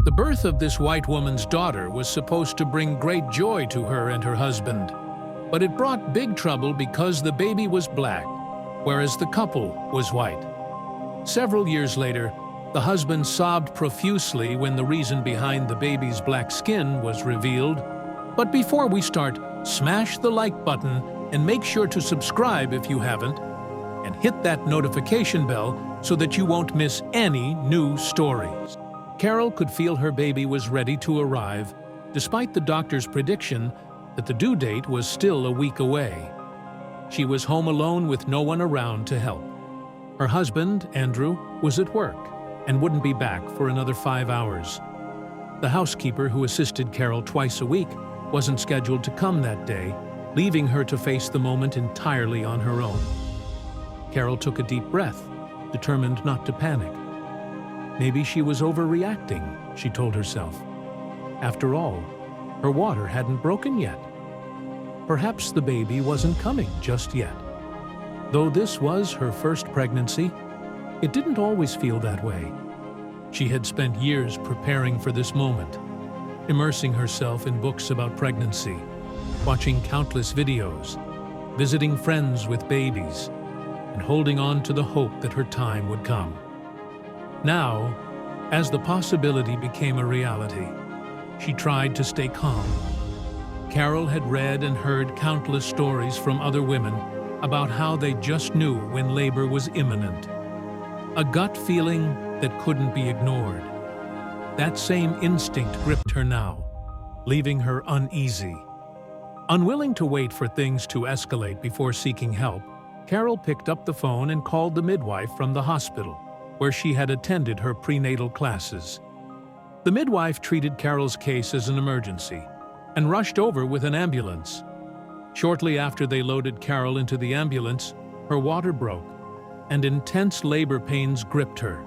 The birth of this white woman's daughter was supposed to bring great joy to her and her husband, but it brought big trouble because the baby was black, whereas the couple was white. Several years later, the husband sobbed profusely when the reason behind the baby's black skin was revealed. But before we start, smash the like button and make sure to subscribe if you haven't, and hit that notification bell so that you won't miss any new stories. Carol could feel her baby was ready to arrive, despite the doctor's prediction that the due date was still a week away. She was home alone with no one around to help. Her husband, Andrew, was at work and wouldn't be back for another 5 hours. The housekeeper who assisted Carol twice a week wasn't scheduled to come that day, leaving her to face the moment entirely on her own. Carol took a deep breath, determined not to panic. Maybe she was overreacting, she told herself. After all, her water hadn't broken yet. Perhaps the baby wasn't coming just yet. Though this was her first pregnancy, it didn't always feel that way. She had spent years preparing for this moment, immersing herself in books about pregnancy, watching countless videos, visiting friends with babies, and holding on to the hope that her time would come. Now, as the possibility became a reality, she tried to stay calm. Carol had read and heard countless stories from other women about how they just knew when labor was imminent. A gut feeling that couldn't be ignored. That same instinct gripped her now, leaving her uneasy. Unwilling to wait for things to escalate before seeking help, Carol picked up the phone and called the midwife from the hospital, where she had attended her prenatal classes. The midwife treated Carol's case as an emergency and rushed over with an ambulance. Shortly after they loaded Carol into the ambulance, her water broke, and intense labor pains gripped her.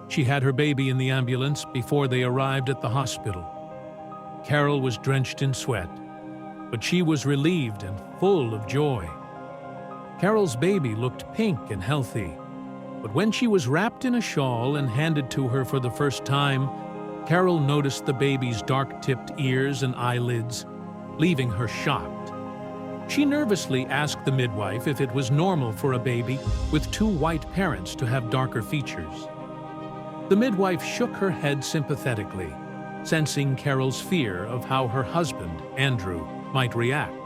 She had her baby in the ambulance before they arrived at the hospital. Carol was drenched in sweat, but she was relieved and full of joy. Carol's baby looked pink and healthy, but when she was wrapped in a shawl and handed to her for the first time, Carol noticed the baby's dark-tipped ears and eyelids, leaving her shocked. She nervously asked the midwife if it was normal for a baby with two white parents to have darker features. The midwife shook her head sympathetically, sensing Carol's fear of how her husband, Andrew, might react.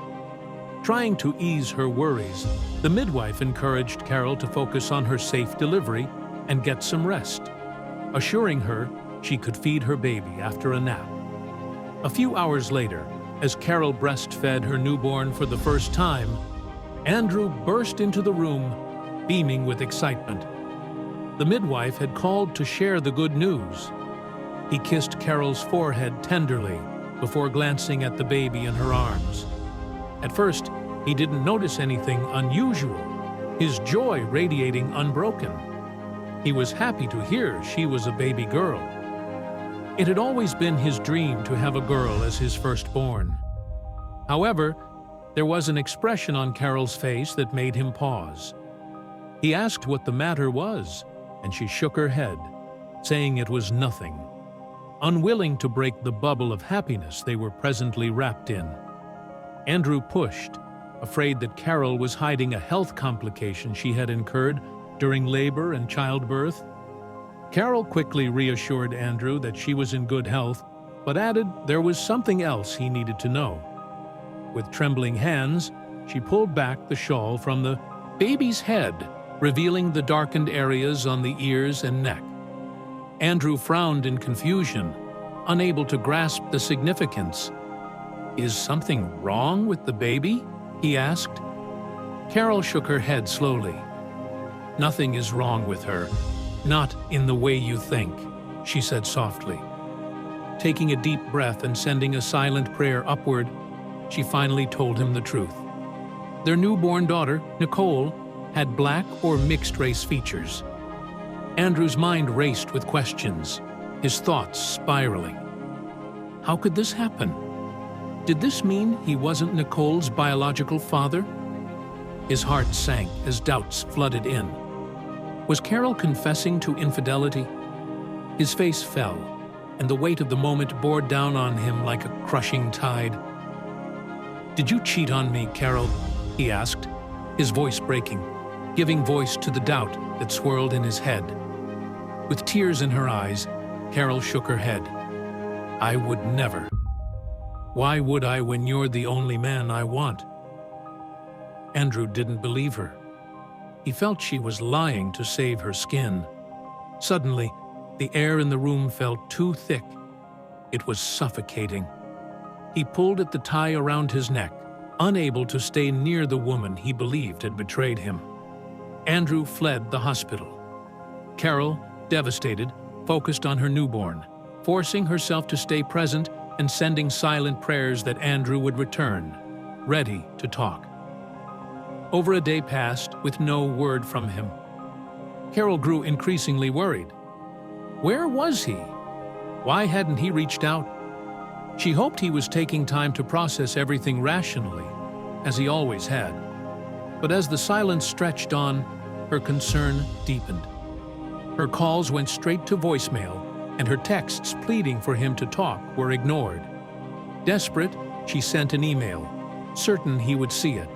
Trying to ease her worries, the midwife encouraged Carol to focus on her safe delivery and get some rest, assuring her she could feed her baby after a nap. A few hours later, as Carol breastfed her newborn for the first time, Andrew burst into the room, beaming with excitement. The midwife had called to share the good news. He kissed Carol's forehead tenderly before glancing at the baby in her arms. At first, he didn't notice anything unusual, his joy radiating unbroken. He was happy to hear she was a baby girl. It had always been his dream to have a girl as his firstborn. However, there was an expression on Carol's face that made him pause. He asked what the matter was, and she shook her head, saying it was nothing, unwilling to break the bubble of happiness they were presently wrapped in. Andrew pushed, afraid that Carol was hiding a health complication she had incurred during labor and childbirth. Carol quickly reassured Andrew that she was in good health, but added there was something else he needed to know. With trembling hands, she pulled back the shawl from the baby's head, revealing the darkened areas on the ears and neck. Andrew frowned in confusion, unable to grasp the significance. "Is something wrong with the baby?" he asked. Carol shook her head slowly. "Nothing is wrong with her. Not in the way you think," she said softly. Taking a deep breath and sending a silent prayer upward, she finally told him the truth. Their newborn daughter, Nicole, had black or mixed-race features. Andrew's mind raced with questions, his thoughts spiraling. How could this happen? Did this mean he wasn't Nicole's biological father? His heart sank as doubts flooded in. Was Carol confessing to infidelity? His face fell, and the weight of the moment bore down on him like a crushing tide. "Did you cheat on me, Carol?" he asked, his voice breaking, giving voice to the doubt that swirled in his head. With tears in her eyes, Carol shook her head. "I would never. Why would I when you're the only man I want?" Andrew didn't believe her. He felt she was lying to save her skin. Suddenly, the air in the room felt too thick. It was suffocating. He pulled at the tie around his neck, unable to stay near the woman he believed had betrayed him. Andrew fled the hospital. Carol, devastated, focused on her newborn, forcing herself to stay present and sending silent prayers that Andrew would return, ready to talk. Over a day passed with no word from him. Carol grew increasingly worried. Where was he? Why hadn't he reached out? She hoped he was taking time to process everything rationally, as he always had. But as the silence stretched on, her concern deepened. Her calls went straight to voicemail, and her texts pleading for him to talk were ignored. Desperate, she sent an email, certain he would see it.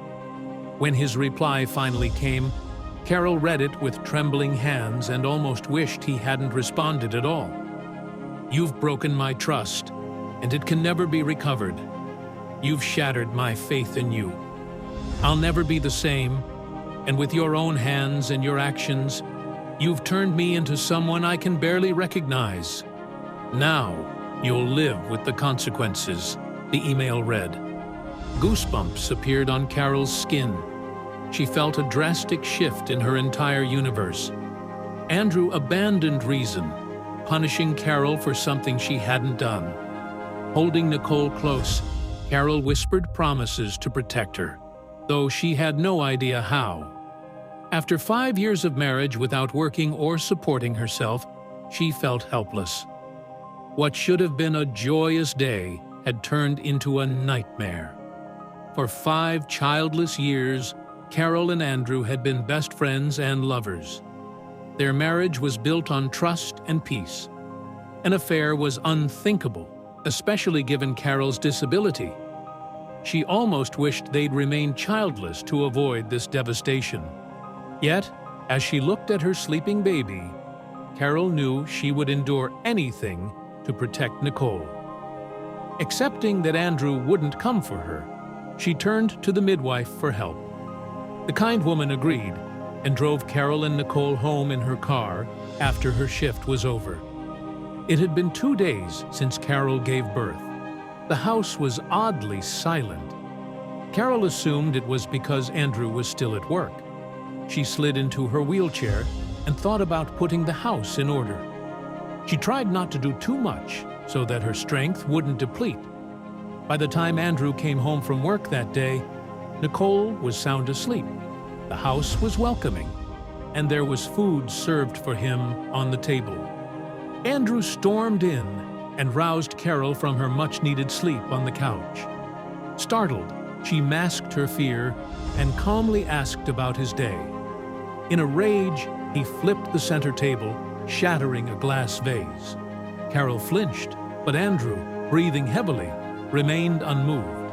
When his reply finally came, Carol read it with trembling hands and almost wished he hadn't responded at all. "You've broken my trust, and it can never be recovered. You've shattered my faith in you. I'll never be the same, and with your own hands and your actions, you've turned me into someone I can barely recognize. Now, you'll live with the consequences," the email read. Goosebumps appeared on Carol's skin. She felt a drastic shift in her entire universe. Andrew abandoned reason, punishing Carol for something she hadn't done. Holding Nicole close, Carol whispered promises to protect her, though she had no idea how. After 5 years of marriage without working or supporting herself, she felt helpless. What should have been a joyous day had turned into a nightmare. For 5 childless years, Carol and Andrew had been best friends and lovers. Their marriage was built on trust and peace. An affair was unthinkable, especially given Carol's disability. She almost wished they'd remained childless to avoid this devastation. Yet, as she looked at her sleeping baby, Carol knew she would endure anything to protect Nicole. Accepting that Andrew wouldn't come for her, she turned to the midwife for help. The kind woman agreed and drove Carol and Nicole home in her car after her shift was over. It had been 2 days since Carol gave birth. The house was oddly silent. Carol assumed it was because Andrew was still at work. She slid into her wheelchair and thought about putting the house in order. She tried not to do too much so that her strength wouldn't deplete. By the time Andrew came home from work that day, Nicole was sound asleep. The house was welcoming, and there was food served for him on the table. Andrew stormed in and roused Carol from her much-needed sleep on the couch. Startled, she masked her fear and calmly asked about his day. In a rage, he flipped the center table, shattering a glass vase. Carol flinched, but Andrew, breathing heavily, remained unmoved.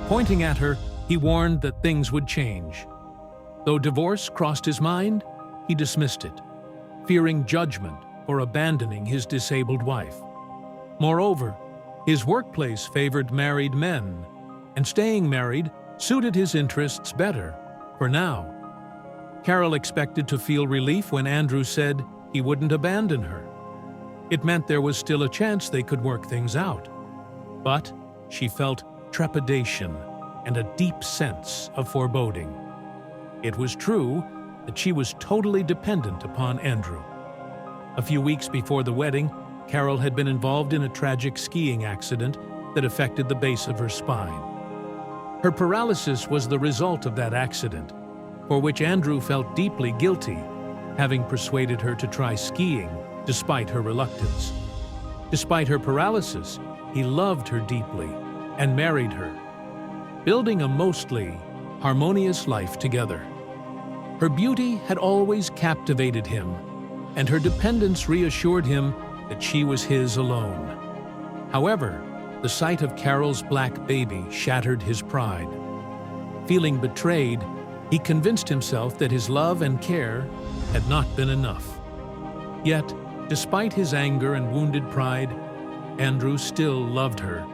Pointing at her, he warned that things would change. Though divorce crossed his mind, he dismissed it, fearing judgment for abandoning his disabled wife. Moreover, his workplace favored married men, and staying married suited his interests better, for now. Carol expected to feel relief when Andrew said he wouldn't abandon her. It meant there was still a chance they could work things out. But she felt trepidation and a deep sense of foreboding. It was true that she was totally dependent upon Andrew. A few weeks before the wedding, Carol had been involved in a tragic skiing accident that affected the base of her spine. Her paralysis was the result of that accident, for which Andrew felt deeply guilty, having persuaded her to try skiing despite her reluctance. Despite her paralysis, he loved her deeply and married her, building a mostly harmonious life together. Her beauty had always captivated him, and her dependence reassured him that she was his alone. However, the sight of Carol's black baby shattered his pride. Feeling betrayed, he convinced himself that his love and care had not been enough. Yet, despite his anger and wounded pride, Andrew still loved her.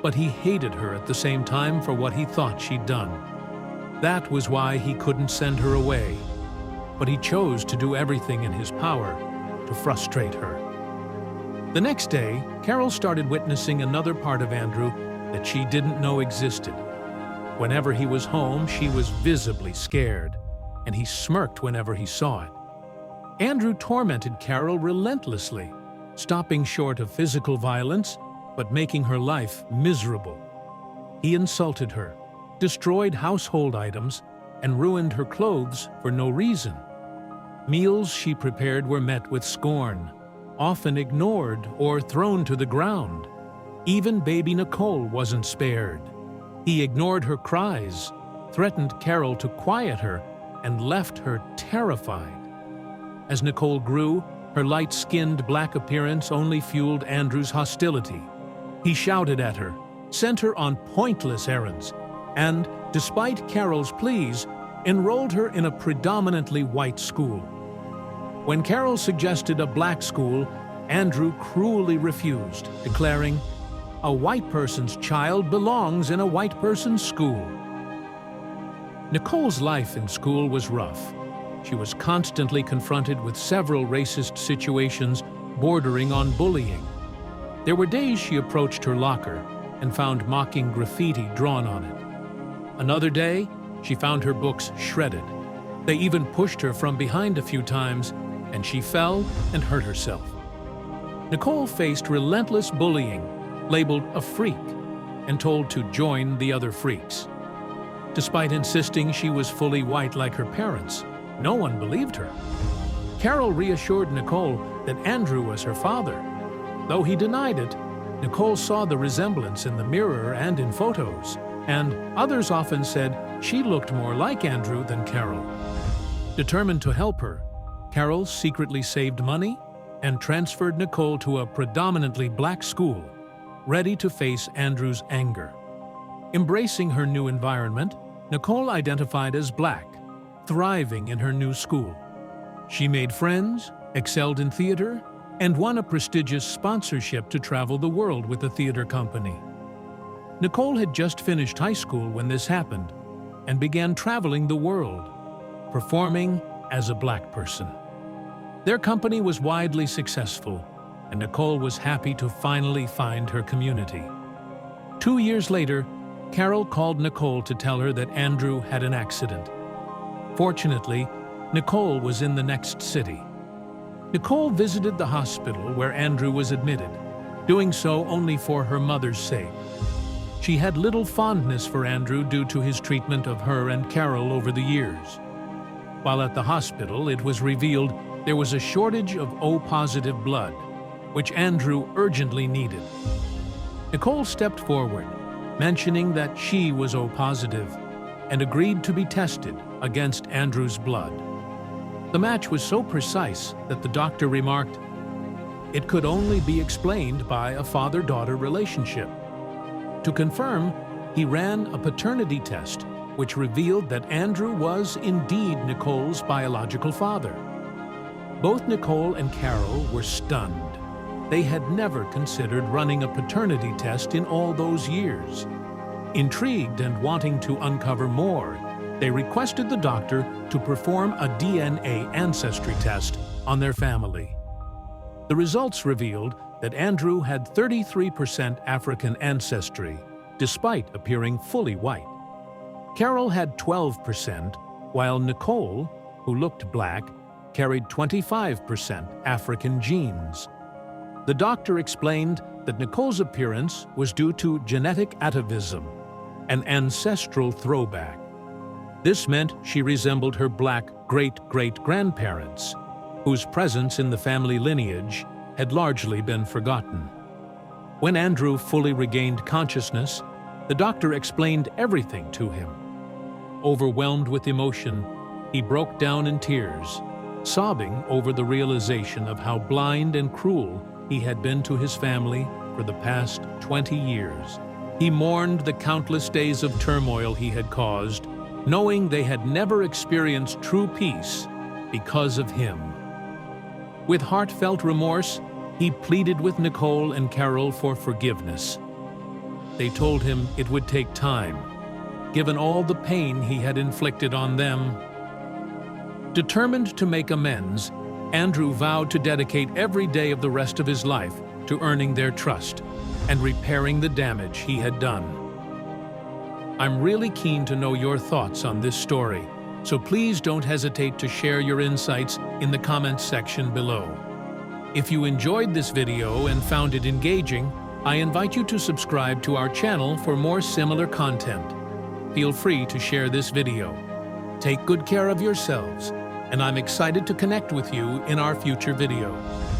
But he hated her at the same time for what he thought she'd done. That was why he couldn't send her away, but he chose to do everything in his power to frustrate her. The next day, Carol started witnessing another part of Andrew that she didn't know existed. Whenever he was home, she was visibly scared, and he smirked whenever he saw it. Andrew tormented Carol relentlessly, stopping short of physical violence, but making her life miserable. He insulted her, destroyed household items, and ruined her clothes for no reason. Meals she prepared were met with scorn, often ignored or thrown to the ground. Even baby Nicole wasn't spared. He ignored her cries, threatened Carol to quiet her, and left her terrified. As Nicole grew, her light-skinned black appearance only fueled Andrew's hostility. He shouted at her, sent her on pointless errands, and, despite Carol's pleas, enrolled her in a predominantly white school. When Carol suggested a black school, Andrew cruelly refused, declaring, "A white person's child belongs in a white person's school." Nicole's life in school was rough. She was constantly confronted with several racist situations bordering on bullying. There were days she approached her locker and found mocking graffiti drawn on it. Another day, she found her books shredded. They even pushed her from behind a few times, and she fell and hurt herself. Nicole faced relentless bullying, labeled a freak, and told to join the other freaks. Despite insisting she was fully white like her parents, no one believed her. Carol reassured Nicole that Andrew was her father. Though he denied it, Nicole saw the resemblance in the mirror and in photos, and others often said she looked more like Andrew than Carol. Determined to help her, Carol secretly saved money and transferred Nicole to a predominantly black school, ready to face Andrew's anger. Embracing her new environment, Nicole identified as black, thriving in her new school. She made friends, excelled in theater, and won a prestigious sponsorship to travel the world with a theater company. Nicole had just finished high school when this happened and began traveling the world, performing as a black person. Their company was widely successful, and Nicole was happy to finally find her community. 2 years later, Carol called Nicole to tell her that Andrew had an accident. Fortunately, Nicole was in the next city. Nicole visited the hospital where Andrew was admitted, doing so only for her mother's sake. She had little fondness for Andrew due to his treatment of her and Carol over the years. While at the hospital, it was revealed there was a shortage of O-positive blood, which Andrew urgently needed. Nicole stepped forward, mentioning that she was O-positive, and agreed to be tested against Andrew's blood. The match was so precise that the doctor remarked, it could only be explained by a father-daughter relationship. To confirm, he ran a paternity test, which revealed that Andrew was indeed Nicole's biological father. Both Nicole and Carol were stunned. They had never considered running a paternity test in all those years. Intrigued and wanting to uncover more, they requested the doctor to perform a DNA ancestry test on their family. The results revealed that Andrew had 33% African ancestry, despite appearing fully white. Carol had 12%, while Nicole, who looked black, carried 25% African genes. The doctor explained that Nicole's appearance was due to genetic atavism, an ancestral throwback. This meant she resembled her black great-great-grandparents, whose presence in the family lineage had largely been forgotten. When Andrew fully regained consciousness, the doctor explained everything to him. Overwhelmed with emotion, he broke down in tears, sobbing over the realization of how blind and cruel he had been to his family for the past 20 years. He mourned the countless days of turmoil he had caused, knowing they had never experienced true peace because of him. With heartfelt remorse, he pleaded with Nicole and Carol for forgiveness. They told him it would take time, given all the pain he had inflicted on them. Determined to make amends, Andrew vowed to dedicate every day of the rest of his life to earning their trust and repairing the damage he had done. I'm really keen to know your thoughts on this story, so please don't hesitate to share your insights in the comments section below. If you enjoyed this video and found it engaging, I invite you to subscribe to our channel for more similar content. Feel free to share this video. Take good care of yourselves, and I'm excited to connect with you in our future videos.